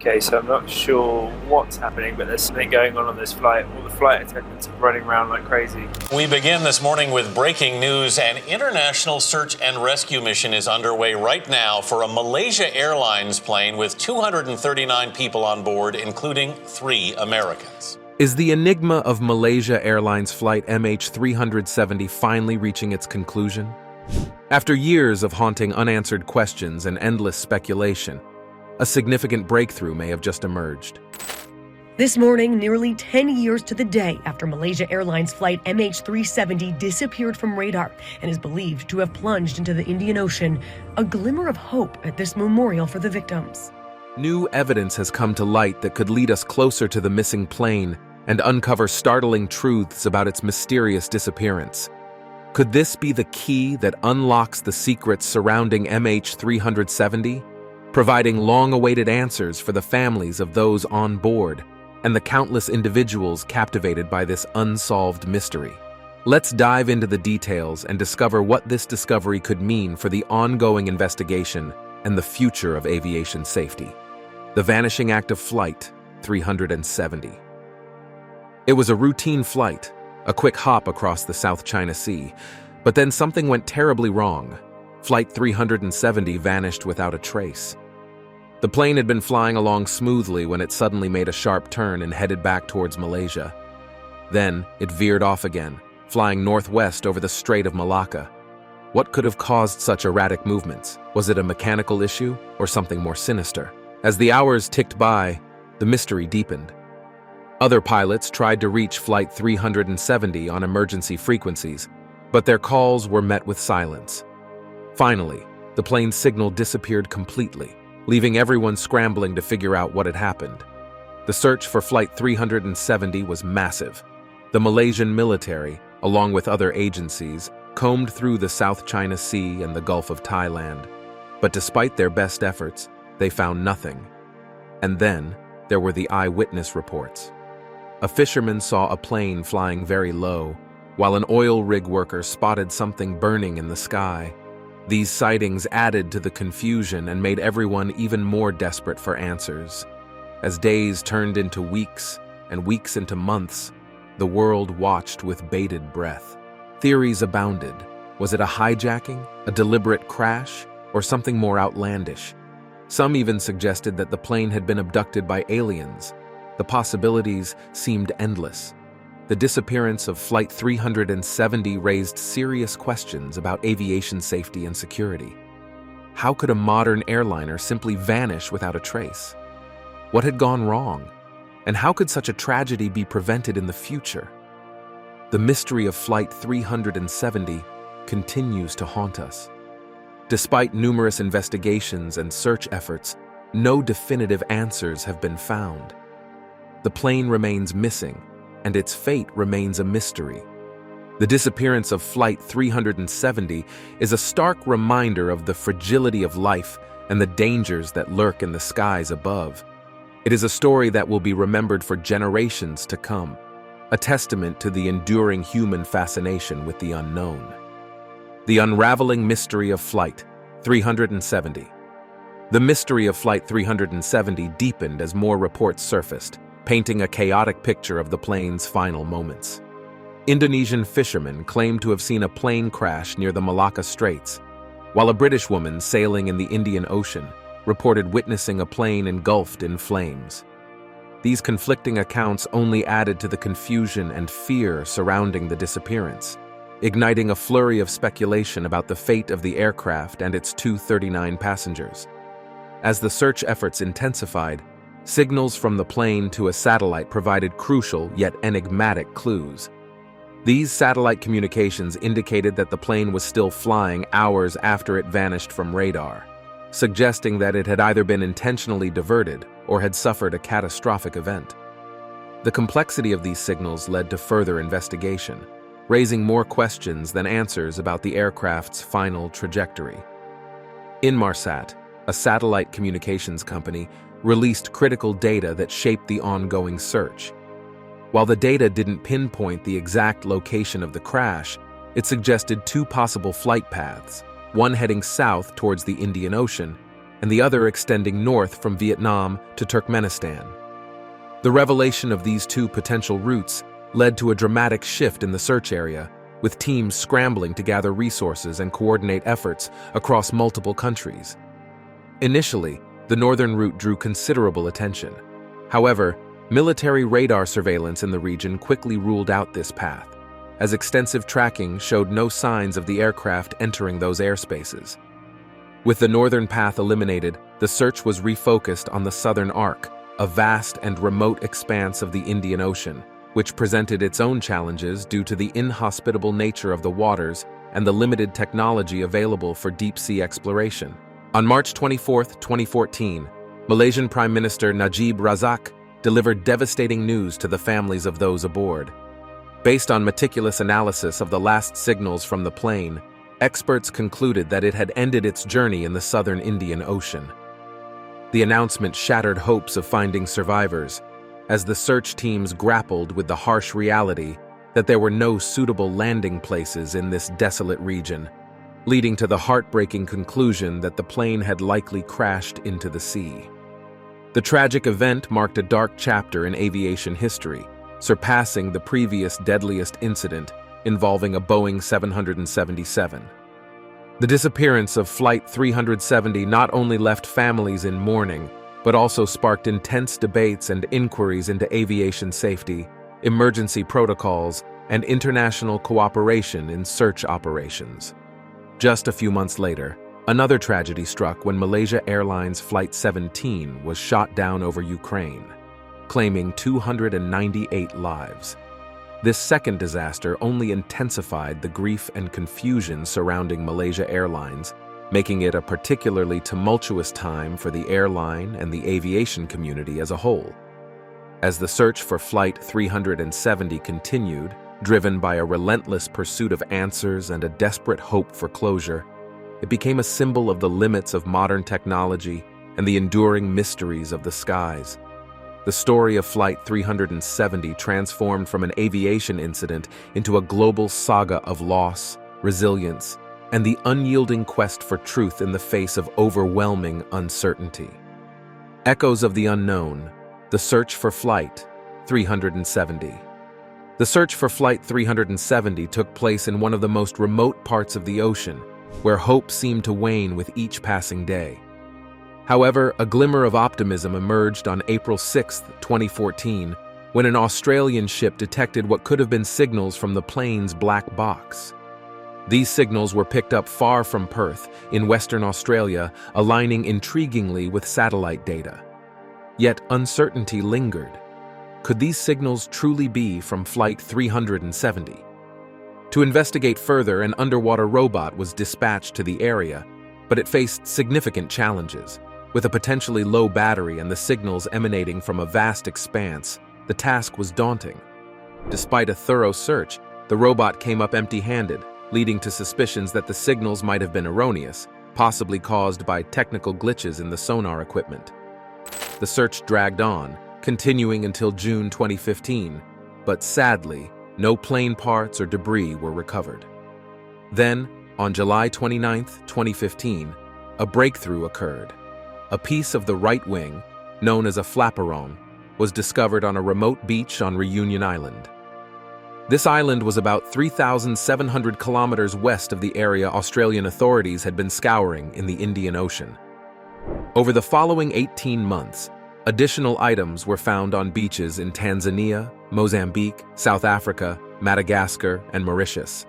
Okay, so I'm not sure what's happening, but there's something going on this flight. All the flight attendants are running around like crazy. We begin this morning with breaking news. An international search and rescue mission is underway right now for a Malaysia Airlines plane with 239 people on board, including 3 Americans. Is the enigma of Malaysia Airlines flight MH370 finally reaching its conclusion? After years of haunting unanswered questions and endless speculation, a significant breakthrough may have just emerged. This morning, nearly 10 years to the day after Malaysia Airlines flight MH370 disappeared from radar and is believed to have plunged into the Indian Ocean, a glimmer of hope at this memorial for the victims. New evidence has come to light that could lead us closer to the missing plane and uncover startling truths about its mysterious disappearance. Could this be the key that unlocks the secrets surrounding MH370? Providing long-awaited answers for the families of those on board and the countless individuals captivated by this unsolved mystery. Let's dive into the details and discover what this discovery could mean for the ongoing investigation and the future of aviation safety. The vanishing act of Flight 370. It was a routine flight, a quick hop across the South China Sea, but then something went terribly wrong. Flight 370 vanished without a trace. The plane had been flying along smoothly when it suddenly made a sharp turn and headed back towards Malaysia. Then, it veered off again, flying northwest over the Strait of Malacca. What could have caused such erratic movements? Was it a mechanical issue or something more sinister? As the hours ticked by, the mystery deepened. Other pilots tried to reach Flight 370 on emergency frequencies, but their calls were met with silence. Finally, the plane's signal disappeared completely, leaving everyone scrambling to figure out what had happened. The search for Flight 370 was massive. The Malaysian military, along with other agencies, combed through the South China Sea and the Gulf of Thailand. But despite their best efforts, they found nothing. And then, there were the eyewitness reports. A fisherman saw a plane flying very low, while an oil rig worker spotted something burning in the sky. These sightings added to the confusion and made everyone even more desperate for answers. As days turned into weeks and weeks into months, the world watched with bated breath. Theories abounded. Was it a hijacking, a deliberate crash, or something more outlandish? Some even suggested that the plane had been abducted by aliens. The possibilities seemed endless. The disappearance of Flight 370 raised serious questions about aviation safety and security. How could a modern airliner simply vanish without a trace? What had gone wrong? And how could such a tragedy be prevented in the future? The mystery of Flight 370 continues to haunt us. Despite numerous investigations and search efforts, no definitive answers have been found. The plane remains missing, and its fate remains a mystery. The disappearance of Flight 370 is a stark reminder of the fragility of life and the dangers that lurk in the skies above. It is a story that will be remembered for generations to come, a testament to the enduring human fascination with the unknown. The unraveling mystery of Flight 370. The mystery of Flight 370 deepened as more reports surfaced, painting a chaotic picture of the plane's final moments. Indonesian fishermen claimed to have seen a plane crash near the Malacca Straits, while a British woman sailing in the Indian Ocean reported witnessing a plane engulfed in flames. These conflicting accounts only added to the confusion and fear surrounding the disappearance, igniting a flurry of speculation about the fate of the aircraft and its 239 passengers. As the search efforts intensified, signals from the plane to a satellite provided crucial yet enigmatic clues. These satellite communications indicated that the plane was still flying hours after it vanished from radar, suggesting that it had either been intentionally diverted or had suffered a catastrophic event. The complexity of these signals led to further investigation, raising more questions than answers about the aircraft's final trajectory. Inmarsat, a satellite communications company, released critical data that shaped the ongoing search. While the data didn't pinpoint the exact location of the crash, it suggested 2 possible flight paths, one heading south towards the Indian Ocean and the other extending north from Vietnam to Turkmenistan. The revelation of these two potential routes led to a dramatic shift in the search area, with teams scrambling to gather resources and coordinate efforts across multiple countries. Initially, the northern route drew considerable attention. However, military radar surveillance in the region quickly ruled out this path, as extensive tracking showed no signs of the aircraft entering those airspaces. With the northern path eliminated, the search was refocused on the southern arc, a vast and remote expanse of the Indian Ocean, which presented its own challenges due to the inhospitable nature of the waters and the limited technology available for deep-sea exploration. On March 24, 2014, Malaysian Prime Minister Najib Razak delivered devastating news to the families of those aboard. Based on meticulous analysis of the last signals from the plane, experts concluded that it had ended its journey in the southern Indian Ocean. The announcement shattered hopes of finding survivors, as the search teams grappled with the harsh reality that there were no suitable landing places in this desolate region, leading to the heartbreaking conclusion that the plane had likely crashed into the sea. The tragic event marked a dark chapter in aviation history, surpassing the previous deadliest incident involving a Boeing 777. The disappearance of Flight 370 not only left families in mourning, but also sparked intense debates and inquiries into aviation safety, emergency protocols, and international cooperation in search operations. Just a few months later, another tragedy struck when Malaysia Airlines Flight 17 was shot down over Ukraine, claiming 298 lives. This second disaster only intensified the grief and confusion surrounding Malaysia Airlines, making it a particularly tumultuous time for the airline and the aviation community as a whole. As the search for Flight 370 continued, driven by a relentless pursuit of answers and a desperate hope for closure, it became a symbol of the limits of modern technology and the enduring mysteries of the skies. The story of Flight 370 transformed from an aviation incident into a global saga of loss, resilience, and the unyielding quest for truth in the face of overwhelming uncertainty. Echoes of the unknown, the search for Flight 370. The search for Flight 370 took place in one of the most remote parts of the ocean, where hope seemed to wane with each passing day. However, a glimmer of optimism emerged on April 6, 2014, when an Australian ship detected what could have been signals from the plane's black box. These signals were picked up far from Perth, in Western Australia, aligning intriguingly with satellite data. Yet uncertainty lingered. Could these signals truly be from Flight 370? To investigate further, an underwater robot was dispatched to the area, but it faced significant challenges. With a potentially low battery and the signals emanating from a vast expanse, the task was daunting. Despite a thorough search, the robot came up empty-handed, leading to suspicions that the signals might have been erroneous, possibly caused by technical glitches in the sonar equipment. The search dragged on, continuing until June 2015, but sadly, no plane parts or debris were recovered. Then, on July 29, 2015, a breakthrough occurred. A piece of the right wing, known as a flaperon, was discovered on a remote beach on Reunion Island. This island was about 3,700 kilometers west of the area Australian authorities had been scouring in the Indian Ocean. Over the following 18 months, additional items were found on beaches in Tanzania, Mozambique, South Africa, Madagascar, and Mauritius.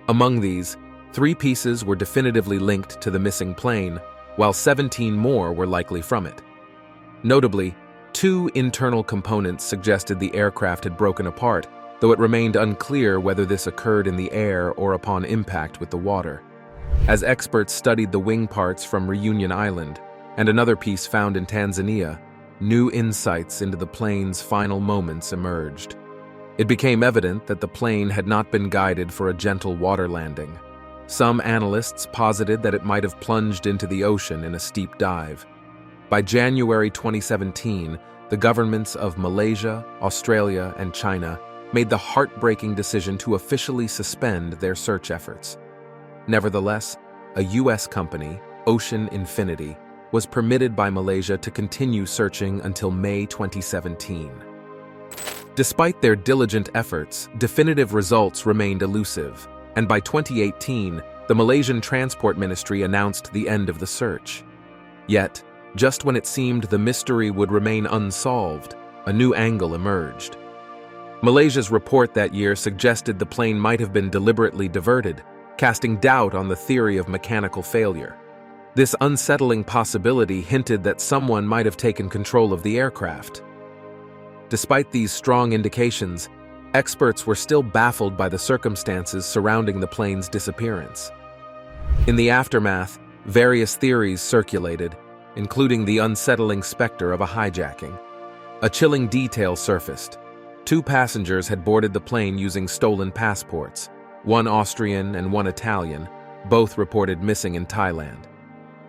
Among these, 3 pieces were definitively linked to the missing plane, while 17 more were likely from it. Notably, 2 internal components suggested the aircraft had broken apart, though it remained unclear whether this occurred in the air or upon impact with the water. As experts studied the wing parts from Reunion Island and another piece found in Tanzania, new insights into the plane's final moments emerged. It became evident that the plane had not been guided for a gentle water landing. Some analysts posited that it might have plunged into the ocean in a steep dive. By January 2017, the governments of Malaysia, Australia, and China made the heartbreaking decision to officially suspend their search efforts. Nevertheless, a U.S. company, Ocean Infinity, was permitted by Malaysia to continue searching until May 2017. Despite their diligent efforts, definitive results remained elusive, and by 2018, the Malaysian Transport Ministry announced the end of the search. Yet, just when it seemed the mystery would remain unsolved, a new angle emerged. Malaysia's report that year suggested the plane might have been deliberately diverted, casting doubt on the theory of mechanical failure. This unsettling possibility hinted that someone might have taken control of the aircraft. Despite these strong indications, experts were still baffled by the circumstances surrounding the plane's disappearance. In the aftermath, various theories circulated, including the unsettling specter of a hijacking. A chilling detail surfaced. 2 passengers had boarded the plane using stolen passports, one Austrian and one Italian, both reported missing in Thailand.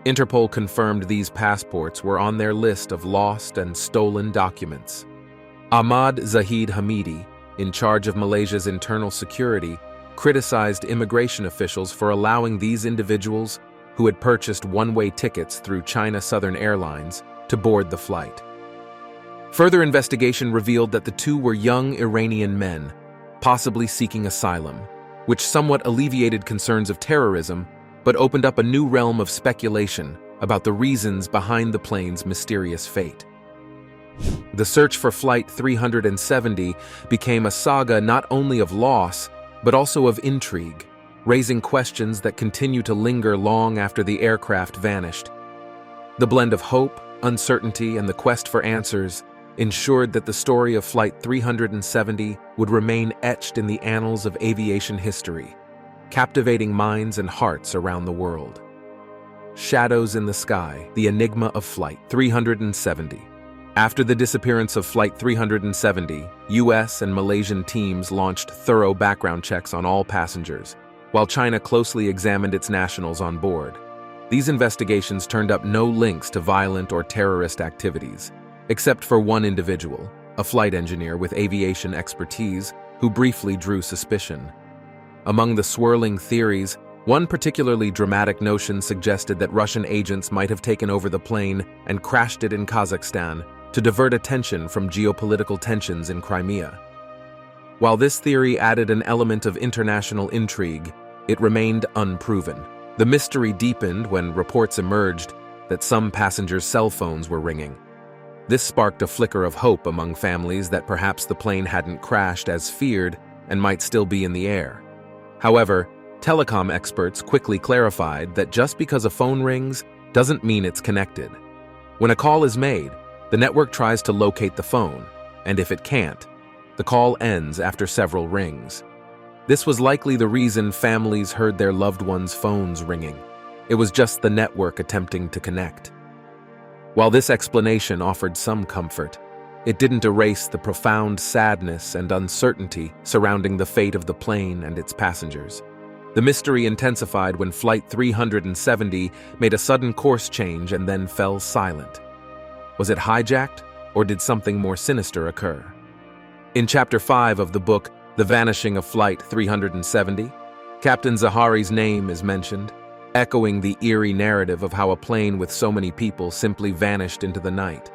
Interpol confirmed these passports were on their list of lost and stolen documents. Ahmad Zahid Hamidi, in charge of Malaysia's internal security, criticized immigration officials for allowing these individuals, who had purchased one-way tickets through China Southern Airlines, to board the flight. Further investigation revealed that the 2 were young Iranian men, possibly seeking asylum, which somewhat alleviated concerns of terrorism, but opened up a new realm of speculation about the reasons behind the plane's mysterious fate. The search for Flight 370 became a saga not only of loss, but also of intrigue, raising questions that continue to linger long after the aircraft vanished. The blend of hope, uncertainty, and the quest for answers ensured that the story of Flight 370 would remain etched in the annals of aviation history, captivating minds and hearts around the world. Shadows in the sky, the enigma of Flight 370. After the disappearance of Flight 370, US and Malaysian teams launched thorough background checks on all passengers, while China closely examined its nationals on board. These investigations turned up no links to violent or terrorist activities, except for one individual, a flight engineer with aviation expertise, who briefly drew suspicion. Among the swirling theories, one particularly dramatic notion suggested that Russian agents might have taken over the plane and crashed it in Kazakhstan to divert attention from geopolitical tensions in Crimea. While this theory added an element of international intrigue, it remained unproven. The mystery deepened when reports emerged that some passengers' cell phones were ringing. This sparked a flicker of hope among families that perhaps the plane hadn't crashed as feared and might still be in the air. However, telecom experts quickly clarified that just because a phone rings doesn't mean it's connected. When a call is made, the network tries to locate the phone, and if it can't, the call ends after several rings. This was likely the reason families heard their loved ones' phones ringing. It was just the network attempting to connect. While this explanation offered some comfort, it didn't erase the profound sadness and uncertainty surrounding the fate of the plane and its passengers. The mystery intensified when Flight 370 made a sudden course change and then fell silent. Was it hijacked, or did something more sinister occur? In Chapter 5 of the book, The Vanishing of Flight 370, Captain Zahari's name is mentioned, echoing the eerie narrative of how a plane with so many people simply vanished into the night.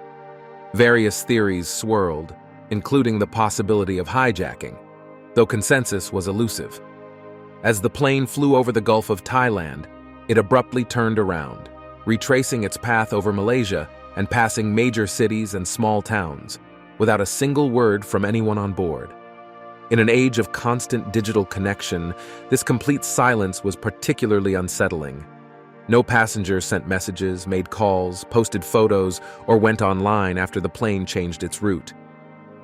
Various theories swirled, including the possibility of hijacking, though consensus was elusive. As the plane flew over the Gulf of Thailand, it abruptly turned around, retracing its path over Malaysia and passing major cities and small towns, without a single word from anyone on board. In an age of constant digital connection, this complete silence was particularly unsettling. No passengers sent messages, made calls, posted photos, or went online after the plane changed its route.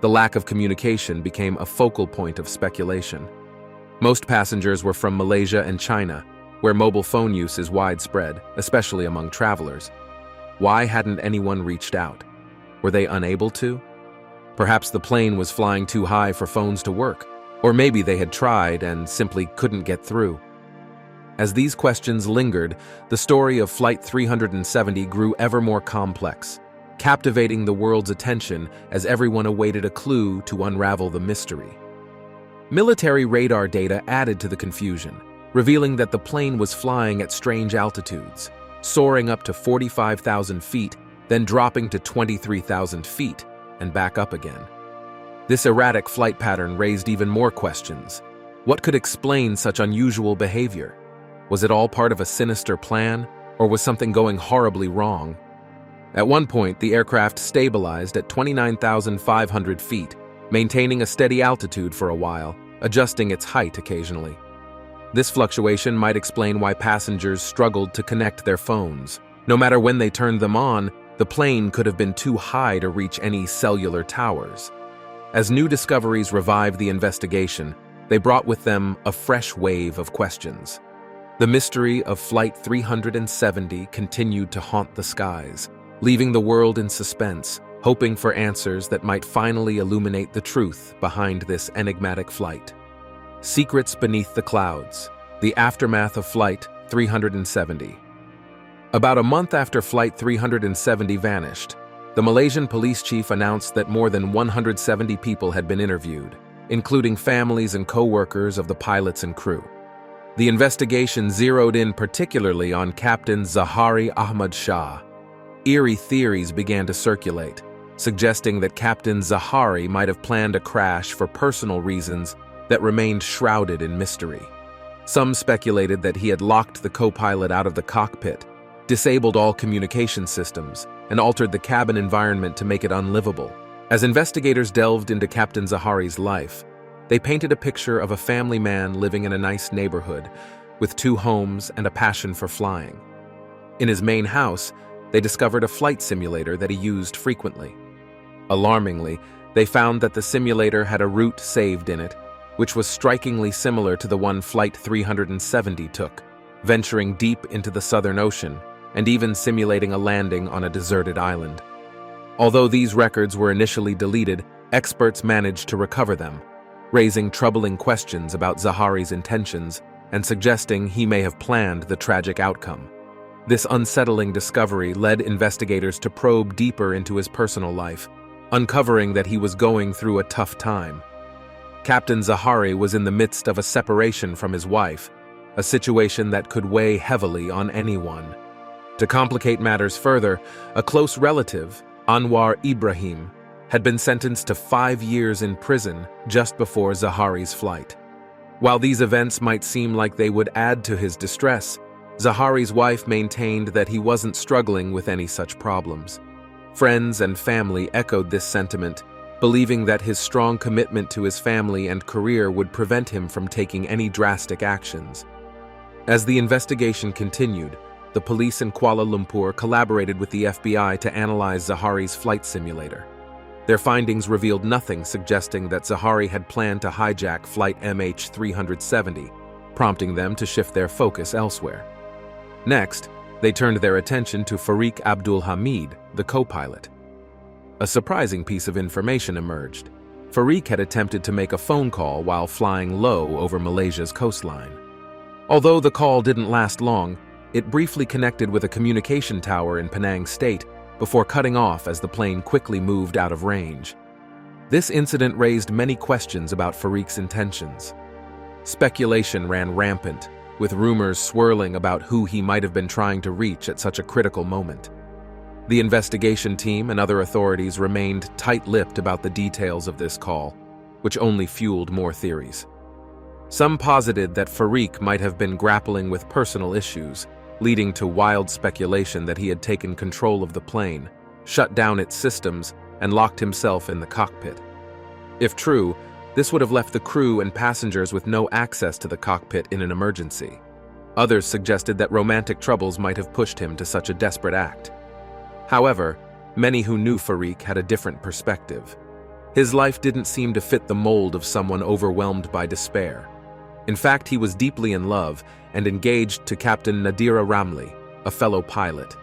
The lack of communication became a focal point of speculation. Most passengers were from Malaysia and China, where mobile phone use is widespread, especially among travelers. Why hadn't anyone reached out? Were they unable to? Perhaps the plane was flying too high for phones to work, or maybe they had tried and simply couldn't get through. As these questions lingered, the story of Flight 370 grew ever more complex, captivating the world's attention as everyone awaited a clue to unravel the mystery. Military radar data added to the confusion, revealing that the plane was flying at strange altitudes, soaring up to 45,000 feet, then dropping to 23,000 feet, and back up again. This erratic flight pattern raised even more questions. What could explain such unusual behavior? Was it all part of a sinister plan, or was something going horribly wrong? At one point, the aircraft stabilized at 29,500 feet, maintaining a steady altitude for a while, adjusting its height occasionally. This fluctuation might explain why passengers struggled to connect their phones. No matter when they turned them on, the plane could have been too high to reach any cellular towers. As new discoveries revived the investigation, they brought with them a fresh wave of questions. The mystery of Flight 370 continued to haunt the skies, leaving the world in suspense, hoping for answers that might finally illuminate the truth behind this enigmatic flight. Secrets Beneath the Clouds, the aftermath of Flight 370. About a month after Flight 370 vanished, the Malaysian police chief announced that more than 170 people had been interviewed, including families and co-workers of the pilots and crew. The investigation zeroed in particularly on Captain Zahari Ahmad Shah. Eerie theories began to circulate, suggesting that Captain Zahari might have planned a crash for personal reasons that remained shrouded in mystery. Some speculated that he had locked the co-pilot out of the cockpit, disabled all communication systems, and altered the cabin environment to make it unlivable. As investigators delved into Captain Zahari's life, they painted a picture of a family man living in a nice neighborhood, with 2 homes and a passion for flying. In his main house, they discovered a flight simulator that he used frequently. Alarmingly, they found that the simulator had a route saved in it, which was strikingly similar to the one Flight 370 took, venturing deep into the Southern Ocean and even simulating a landing on a deserted island. Although these records were initially deleted, experts managed to recover them, raising troubling questions about Zahari's intentions and suggesting he may have planned the tragic outcome. This unsettling discovery led investigators to probe deeper into his personal life, uncovering that he was going through a tough time. Captain Zahari was in the midst of a separation from his wife, a situation that could weigh heavily on anyone. To complicate matters further, a close relative, Anwar Ibrahim, had been sentenced to 5 years in prison just before Zahari's flight. While these events might seem like they would add to his distress, Zahari's wife maintained that he wasn't struggling with any such problems. Friends and family echoed this sentiment, believing that his strong commitment to his family and career would prevent him from taking any drastic actions. As the investigation continued, the police in Kuala Lumpur collaborated with the FBI to analyze Zahari's flight simulator. Their findings revealed nothing suggesting that Zahari had planned to hijack Flight MH370, prompting them to shift their focus elsewhere. Next, they turned their attention to Farik Abdul Hamid, the co-pilot. A surprising piece of information emerged. Farik had attempted to make a phone call while flying low over Malaysia's coastline. Although the call didn't last long, it briefly connected with a communication tower in Penang State before cutting off as the plane quickly moved out of range. This incident raised many questions about Farik's intentions. Speculation ran rampant, with rumors swirling about who he might have been trying to reach at such a critical moment. The investigation team and other authorities remained tight-lipped about the details of this call, which only fueled more theories. Some posited that Farik might have been grappling with personal issues, leading to wild speculation that he had taken control of the plane, shut down its systems, and locked himself in the cockpit. If true, this would have left the crew and passengers with no access to the cockpit in an emergency. Others suggested that romantic troubles might have pushed him to such a desperate act. However, many who knew Farik had a different perspective. His life didn't seem to fit the mold of someone overwhelmed by despair. In fact, he was deeply in love and engaged to Captain Nadira Ramli, a fellow pilot.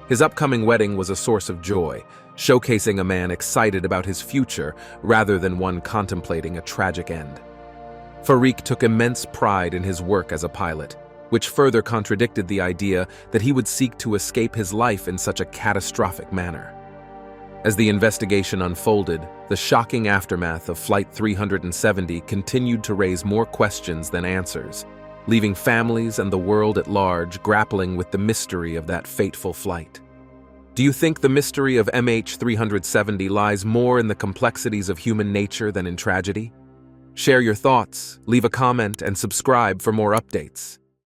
His upcoming wedding was a source of joy, showcasing a man excited about his future rather than one contemplating a tragic end. Farik took immense pride in his work as a pilot, which further contradicted the idea that he would seek to escape his life in such a catastrophic manner. As the investigation unfolded, the shocking aftermath of Flight 370 continued to raise more questions than answers. leaving families and the world at large grappling with the mystery of that fateful flight. Do you think the mystery of MH370 lies more in the complexities of human nature than in tragedy? Share your thoughts, leave a comment, and subscribe for more updates.